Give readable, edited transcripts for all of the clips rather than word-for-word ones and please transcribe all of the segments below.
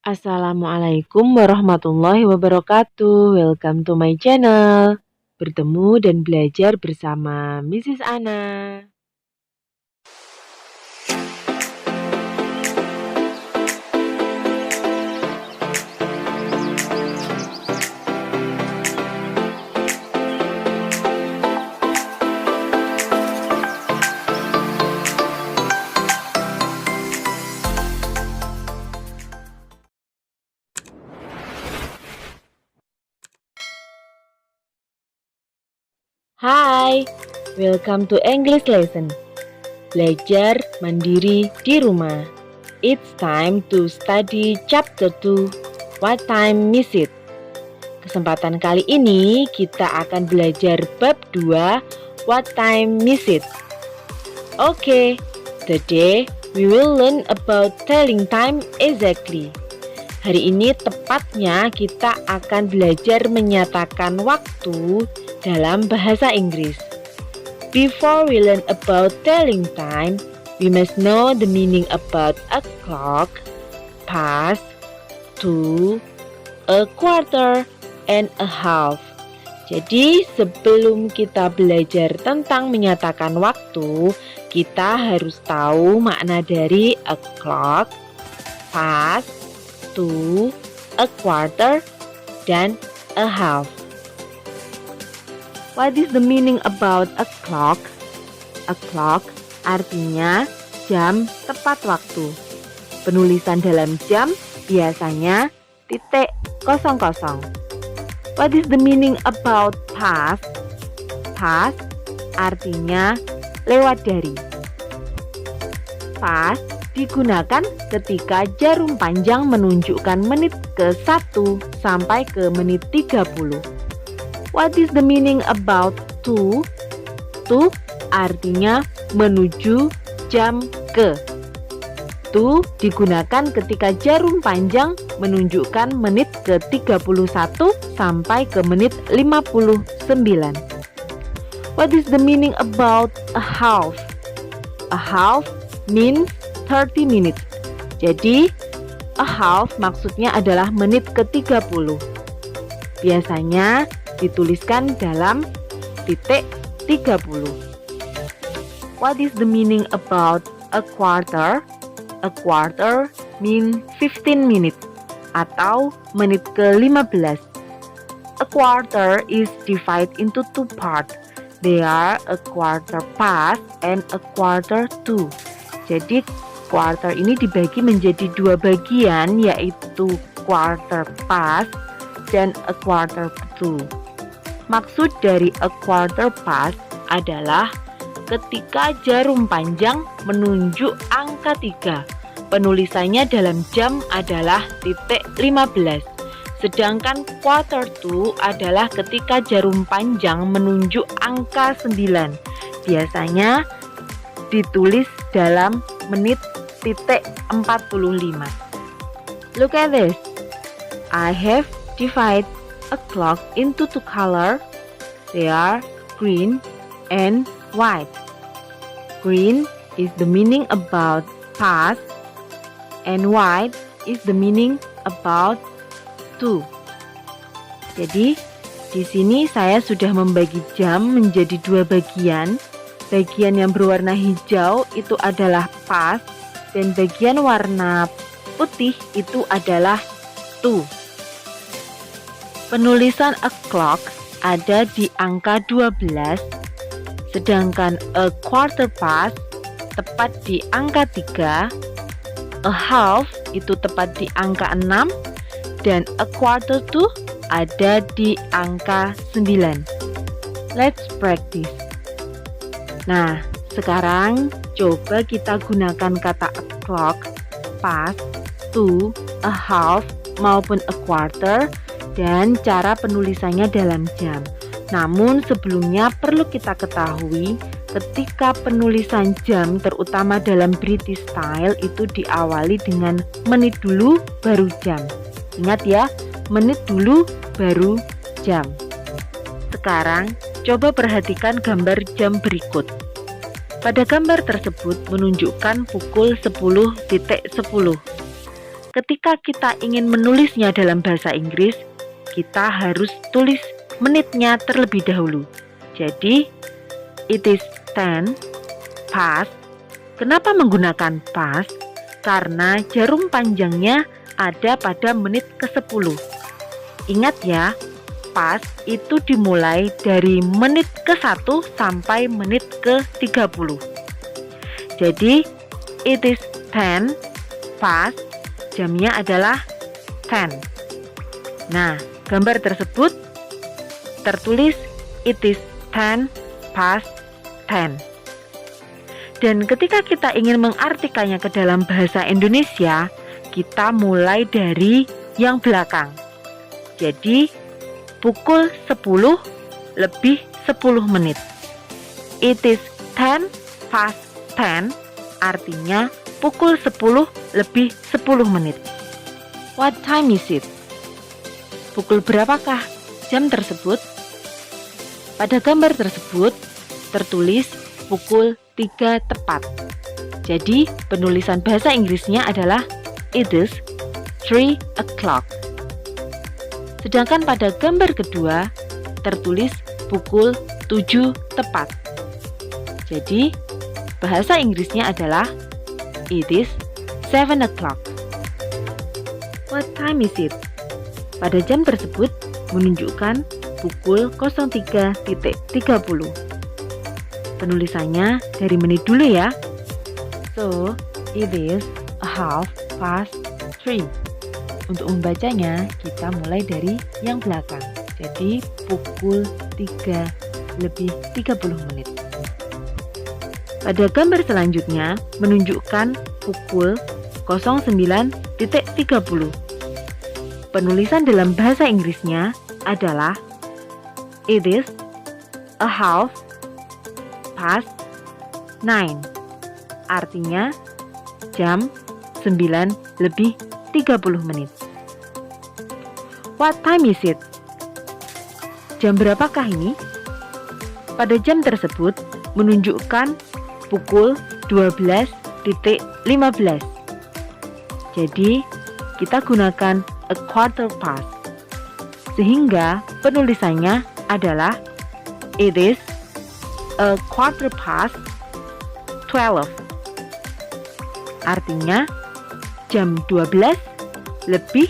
Assalamualaikum warahmatullahi wabarakatuh. Welcome to my channel. Bertemu dan belajar bersama Mrs. Ana. Hai, welcome to English lesson. Belajar mandiri di rumah. It's time to study chapter 2. What time is it? Kesempatan kali ini kita akan belajar bab 2. What time is it? Okay, today we will learn about telling time exactly. Hari ini tepatnya kita akan belajar menyatakan waktu dalam bahasa Inggris. Before we learn about telling time, we must know the meaning about a clock, past, to, a quarter, and a half. Jadi sebelum kita belajar tentang menyatakan waktu, kita harus tahu makna dari a clock, past, to, a quarter, dan a half. What is the meaning about a clock? A clock artinya jam tepat waktu. Penulisan dalam jam biasanya titik 00. What is the meaning about past? Past artinya lewat dari. Past digunakan ketika jarum panjang menunjukkan menit ke 1 sampai ke menit 30. What is the meaning about to? To artinya menuju jam ke. To digunakan ketika jarum panjang menunjukkan menit ke 31 sampai ke menit 59. What is the meaning about a half? A half means 30 minutes. Jadi, a half maksudnya adalah menit ke 30. Biasanya dituliskan dalam titik 30. What is the meaning about a quarter? A quarter mean 15 minutes atau menit ke-15. A quarter is divided into two parts. They are a quarter past and a quarter to. Jadi quarter ini dibagi menjadi dua bagian, yaitu quarter past dan a quarter to. Maksud dari a quarter past adalah ketika jarum panjang menunjuk angka 3. Penulisannya dalam jam adalah titik 15. Sedangkan quarter to adalah ketika jarum panjang menunjuk angka 9. Biasanya ditulis dalam menit titik 45. Look at this. I have divided a clock into two colors. They are green and white. Green is the meaning about past and white is the meaning about to. Jadi di sini saya sudah membagi jam menjadi dua bagian. Bagian yang berwarna hijau itu adalah past dan bagian warna putih itu adalah to. Penulisan a clock ada di angka 12, sedangkan a quarter past tepat di angka 3, a half itu tepat di angka 6, dan a quarter to ada di angka 9. Let's practice. Nah, sekarang coba kita gunakan kata a clock, past, to, a half, maupun a quarter, dan cara penulisannya dalam jam. Namun sebelumnya perlu kita ketahui ketika penulisan jam terutama dalam British style itu diawali dengan menit dulu baru jam. Ingat ya, menit dulu baru jam. Sekarang coba perhatikan gambar jam berikut. Pada gambar tersebut menunjukkan pukul 10.10. ketika kita ingin menulisnya dalam bahasa Inggris, kita harus tulis menitnya terlebih dahulu. Jadi, it is 10 past. Kenapa menggunakan past? Karena jarum panjangnya ada pada menit ke-10. Ingat ya, past itu dimulai dari menit ke-1 sampai menit ke-30. Jadi, it is 10 past, jamnya adalah 10. Nah, gambar tersebut tertulis it is 10 past 10. Dan ketika kita ingin mengartikannya ke dalam bahasa Indonesia, kita mulai dari yang belakang. Jadi, pukul 10 lebih 10 menit. It is 10 past 10, artinya pukul 10 lebih 10 menit. What time is it? Pukul berapakah jam tersebut? Pada gambar tersebut tertulis pukul 3 tepat. Jadi, penulisan bahasa Inggrisnya adalah it is 3 o'clock. Sedangkan pada gambar kedua tertulis pukul 7 tepat. Jadi, bahasa Inggrisnya adalah it is 7 o'clock. What time is it? Pada jam tersebut menunjukkan pukul 03.30. Penulisannya dari menit dulu ya. So, it is a half past 3. Untuk membacanya, kita mulai dari yang belakang. Jadi, pukul 3 lebih 30 menit. Pada gambar selanjutnya, menunjukkan pukul 09.30. Penulisan dalam bahasa Inggrisnya adalah it is a half past 9. Artinya, jam 9 lebih 30 menit. What time is it? Jam berapakah ini? Pada jam tersebut menunjukkan pukul 12.15. Jadi, kita gunakan a quarter past. Sehingga penulisannya adalah it is a quarter past 12. Artinya, jam 12 lebih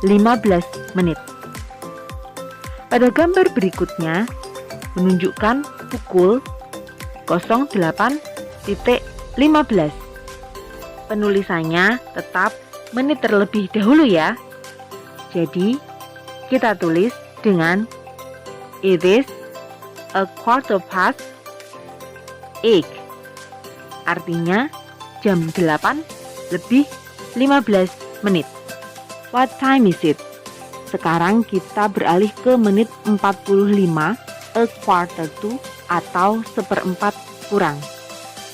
15 menit. Pada gambar berikutnya menunjukkan pukul 08.15. Penulisannya tetap menit terlebih dahulu ya. Jadi, kita tulis dengan it is a quarter past 8. Artinya, jam 8 lebih 15 menit. What time is it? Sekarang kita beralih ke menit 45, a quarter to atau seperempat kurang.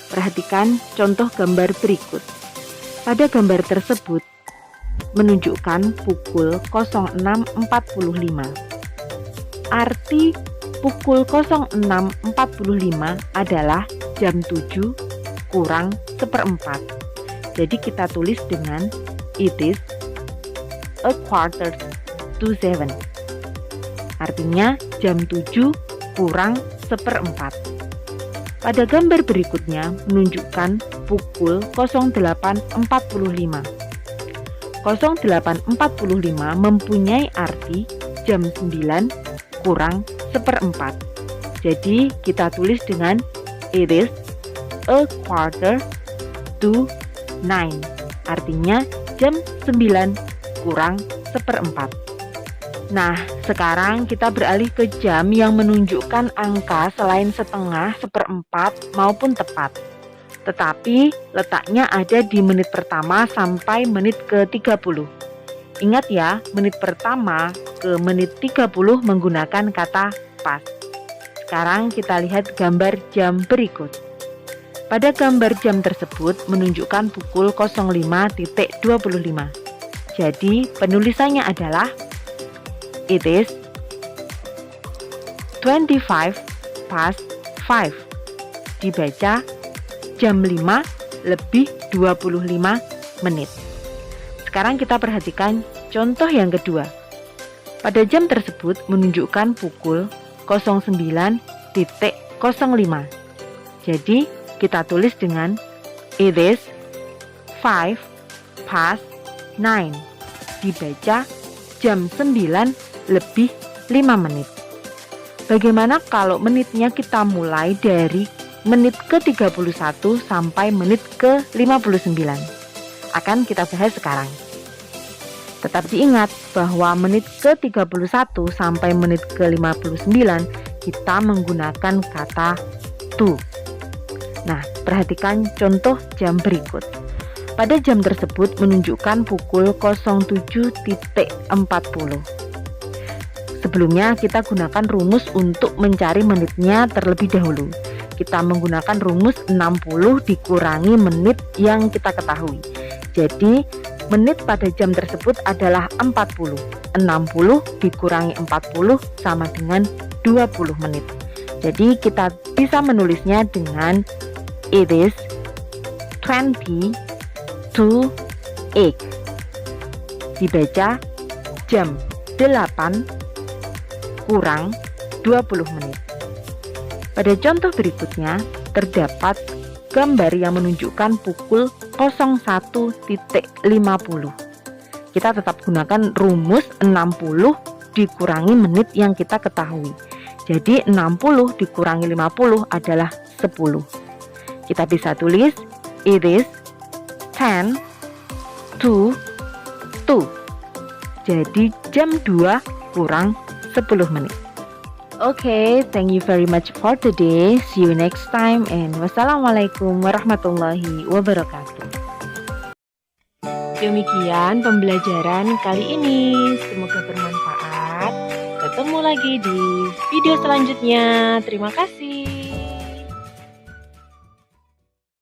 Perhatikan contoh gambar berikut. Pada gambar tersebut menunjukkan pukul 06.45. Arti pukul 06.45 adalah jam 7 kurang seperempat. Jadi kita tulis dengan it is a quarter to 7. Artinya jam 7 kurang seperempat. Pada gambar berikutnya menunjukkan pukul 08.45. 08.45 mempunyai arti jam 9 kurang seperempat. Jadi kita tulis dengan it is a quarter to 9. Artinya jam 9 kurang seperempat. Nah, sekarang kita beralih ke jam yang menunjukkan angka selain setengah, seperempat, maupun tepat. Tetapi letaknya ada di menit pertama sampai menit ke-30. Ingat ya, menit pertama ke menit 30 menggunakan kata pas. Sekarang kita lihat gambar jam berikut. Pada gambar jam tersebut menunjukkan pukul 05.25. Jadi penulisannya adalah it is 25 past 5. Dibaca jam 5 lebih 25 menit. Sekarang kita perhatikan contoh yang kedua. Pada jam tersebut menunjukkan pukul 09.05. Jadi kita tulis dengan it is 9:05. Dibaca jam 9:05. Bagaimana kalau menitnya kita mulai dari menit ke-31 sampai menit ke-59? Akan kita bahas sekarang. Tetap diingat bahwa menit ke-31 sampai menit ke-59 kita menggunakan kata to. Nah, perhatikan contoh jam berikut. Pada jam tersebut menunjukkan pukul 07.40. Sebelumnya kita gunakan rumus untuk mencari menitnya terlebih dahulu. Kita menggunakan rumus 60 dikurangi menit yang kita ketahui. Jadi menit pada jam tersebut adalah 40. 60 dikurangi 40 sama dengan 20 menit. Jadi kita bisa menulisnya dengan it is 20 to 8. Dibaca jam 8 kurang 20 menit. Pada contoh berikutnya terdapat gambar yang menunjukkan pukul 01.50. Kita tetap gunakan rumus 60 dikurangi menit yang kita ketahui. Jadi 60 dikurangi 50 adalah 10. Kita bisa tulis it is 10 to 2. Jadi jam 2 kurang 10 menit. Okay, thank you very much for today. See you next time and wassalamualaikum warahmatullahi wabarakatuh. Demikian pembelajaran kali ini. Semoga bermanfaat. Ketemu lagi di video selanjutnya. Terima kasih.